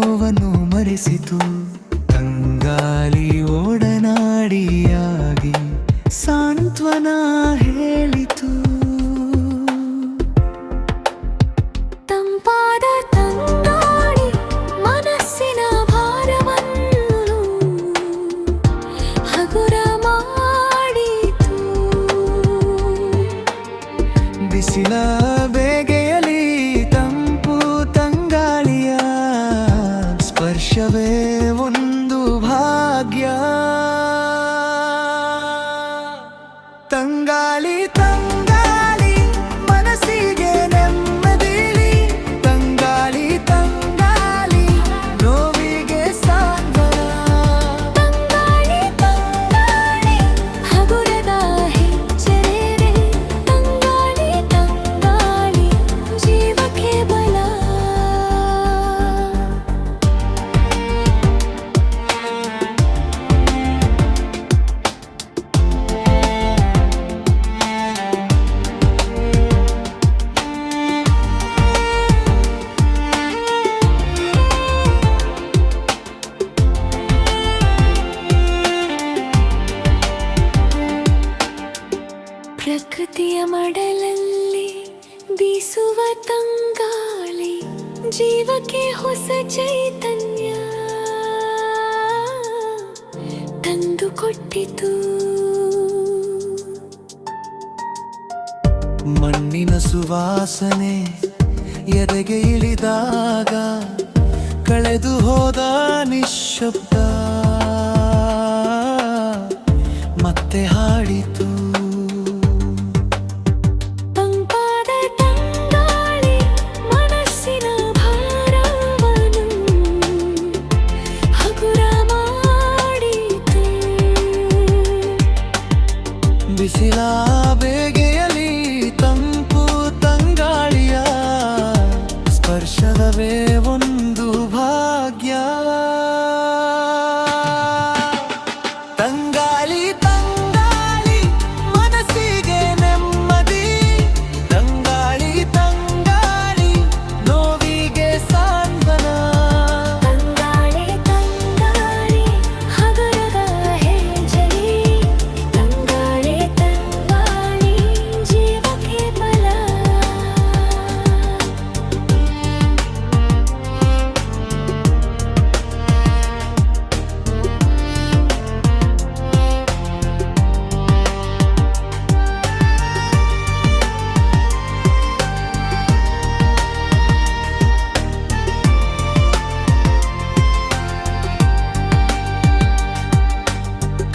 ನೋವನ್ನು ಮರೆಸಿತು. ತಂಗಾಳಿ ಓಡನಾಡಿಯಾಗಿ ಸಾಂತ್ವನ ಹೇಳಿತು. ತಂಪಾದ ತಂಗಾಳಿ ಮನಸ್ಸಿನ ಭಾರವನ್ನು ಹಗುರ ಮಾಡಿತು. ಬಿಸಿಲ ಬೇಗೆಯಲಿ ತಂಪು ತಂಗಾಳಿಯ ಸ್ಪರ್ಶವೇ ಒಂದು ಭಾಗ್ಯ. ತಂಗಾಳಿ ತಂಗಾಳಿ ಮನಸ್ಸಿಗೆ ನೆಮ್ಮದಿಲಿ. ತಂಗಾಳಿ ತಂಗಾಳಿ ನೋವಿಗೆ ಸಾಂತ್ವನ. ತಂಗಾಳಿ ತಂಗಾಳಿ ಹಗುರದ ಹೆಜ್ಜೆರೆ. ತಂಗಾಳಿ ತಂಗಾಳಿ ಜೀವಕ್ಕೆ ಬಲ. ಪ್ರಕೃತಿಯ ಮಡಲಲ್ಲಿ ಬೀಸುವ ತಂಗಾಳಿ ಜೀವಕ್ಕೆ ಹೊಸ ಚೈತನ್ಯ ತಂದುಕೊಟ್ಟಿತು. ಮಣ್ಣಿನ ಸುವಾಸನೆ ಎದೆಗೆ ಇಳಿದಾಗ ಕಳೆದು ಹೋದ ನಿಶ್ಶಬ್ದ ಮತ್ತೆ ಹಾಡಿತು. ತಂಪಾದ ತಂಗಾಳಿ ಮನಸ್ಸಿನ ಭಾರವನ್ನು ಹಗುರ ಮಾಡಿತು. ಬಿಸಿಲ ಬೇಗೆಯಲಿ ತಂಪು ತಂಗಾಳಿಯ ಸ್ಪರ್ಶವೇ ಒಂದು ಭಾಗ್ಯ. ತಂಗಾಳಿ ತಂಗಾಳಿ ಮನಸ್ಸಿಗೆ ನೆಮ್ಮದಿ. ತಂಗಾಳಿ ತಂಗಾಳಿ ನೋವಿಗೆ ಸಾಂತ್ವನ. ತಂಗಾಳಿ ತಂಗಾಳಿ ಹಗುರದ ಹೆಜ್ಜೆರೆ. ತಂಗಾಳಿ ತಂಗಾಳಿ ಜೀವಕ್ಕೆ ಬಲ.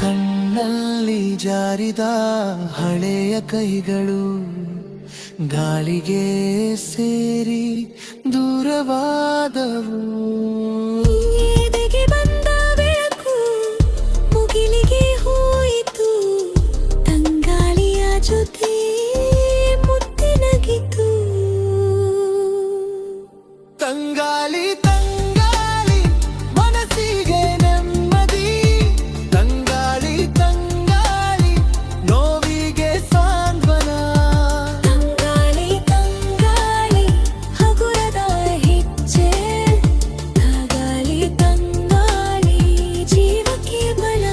ಕಣ್ಣಲ್ಲಿ ಜಾರಿದ ಹಳೆಯ ಕೈಗಳು ಗಾಳಿಗೆ ಸೇರಿ ದೂರವಾದವು. ಎದೆಗೆ ಬಂದ ಬೆಳಕು ಮುಗಿಲಿಗೆ ಹೋಯಿತು. ತಂಗಾಳಿಯ ಜೊತೆ ಮುತ್ತಿನಗಿತು. ತಂಗಾಳಿ ತಂಗಾಳಿ ಮನಸ್ಸಿಗೆ ನೆಮ್ಮದಿ. ತಂಗಾಳಿ ತಂಗಾಳಿ ನೋವಿಗೆ ಸಾಂತ್ವನ. ತಂಗಾಳಿ ತಂಗಾಳಿ ಹಗುರದ ಹೆಜ್ಜೆ. ತಂಗಾಳಿ ತಂಗಾಳಿ ಜೀವಕ್ಕೆ ಬಲ.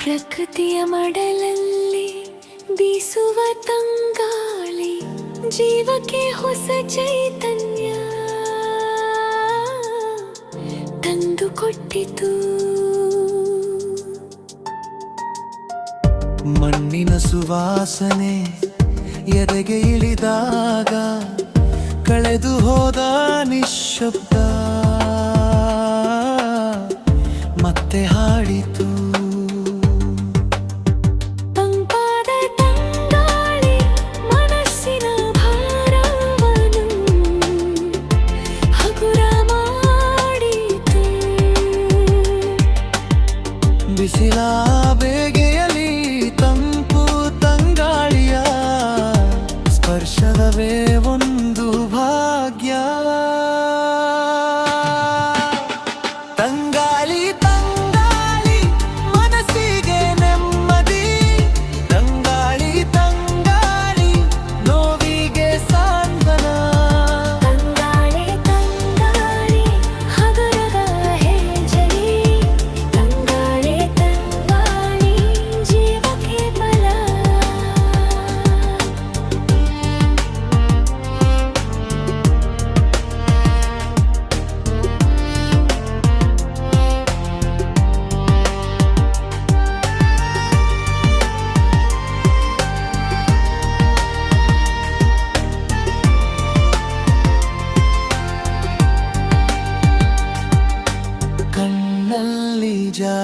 ಪ್ರಕೃತಿಯ ಮಡಲಲ್ಲಿ ಬೀಸುವ ತಂಗಾಳಿ ಜೀವಕ್ಕೆ ಹೊಸ ಚೈತನ್ಯ ತಂದುಕೊಟ್ಟಿತು. ಮಣ್ಣಿನ ಸುವಾಸನೆ ಎದೆಗೆ ಇಳಿದಾಗ ಕಳೆದು ಹೋದ ನಿಶ್ಶಬ್ದ ಮತ್ತೆ ಹಾಡಿತು. ತಂಪಾದ ತಂಗಾಳಿ ಮನಸ್ಸಿನ ಭಾರವನ್ನು ಹಗುರ ಮಾಡಿತು. ಬಿಸಿಲ ಬೇಗೆಯಲಿ ತಂಪು ತಂಗಾಳಿಯ ಸ್ಪರ್ಶವೇ ಒಂದು ಭಾಗ್ಯ. ತಂಗಾಳಿ ತಂಗಾಳಿ ಮನಸ್ಸಿಗೆ ನೆಮ್ಮದಿ. ತಂಗಾಳಿ ತಂಗಾಳಿ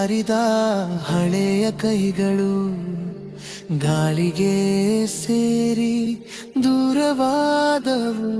ಜಾರಿದ ಹಳೆಯ ಕೈಗಳು ಗಾಳಿಗೆ ಸೇರಿ ದೂರವಾದವು.